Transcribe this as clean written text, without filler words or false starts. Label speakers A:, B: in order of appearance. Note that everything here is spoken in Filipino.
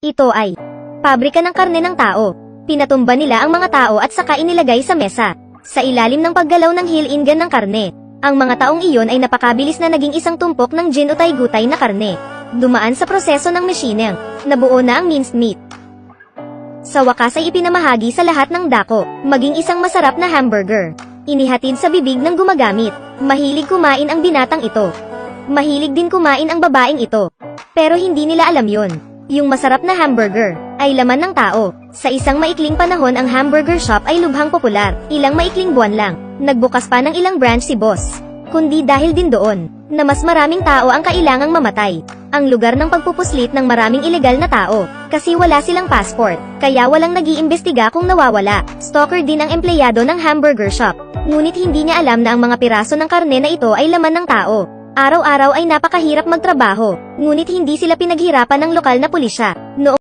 A: Ito ay pabrika ng karne ng tao. Pinatumba nila ang mga tao at saka inilagay sa mesa. Sa ilalim ng paggalaw ng hilingan ng karne, ang mga taong iyon ay napakabilis na naging isang tumpok ng ginutay-gutay na karne. Dumaan sa proseso ng machining, nabuo na ang minced meat. Sa wakas ay ipinamahagi sa lahat ng dako, maging isang masarap na hamburger. Inihatid sa bibig ng gumagamit. Mahilig kumain ang binatang ito. Mahilig din kumain ang babaeng ito. Pero hindi nila alam yon. Yung masarap na hamburger ay laman ng tao. Sa isang maikling panahon ang hamburger shop ay lubhang popular. Ilang maikling buwan lang, nagbukas pa ng ilang branch si boss. Kundi dahil din doon, na mas maraming tao ang kailangang mamatay. Ang lugar ng pagpupuslit ng maraming ilegal na tao, kasi wala silang passport, kaya walang nag-iimbestiga kung nawawala. Stalker din ang empleyado ng hamburger shop. Ngunit hindi niya alam na ang mga piraso ng karne na ito ay laman ng tao. Araw-araw ay napakahirap magtrabaho, ngunit hindi sila pinaghirapan ng lokal na pulisya.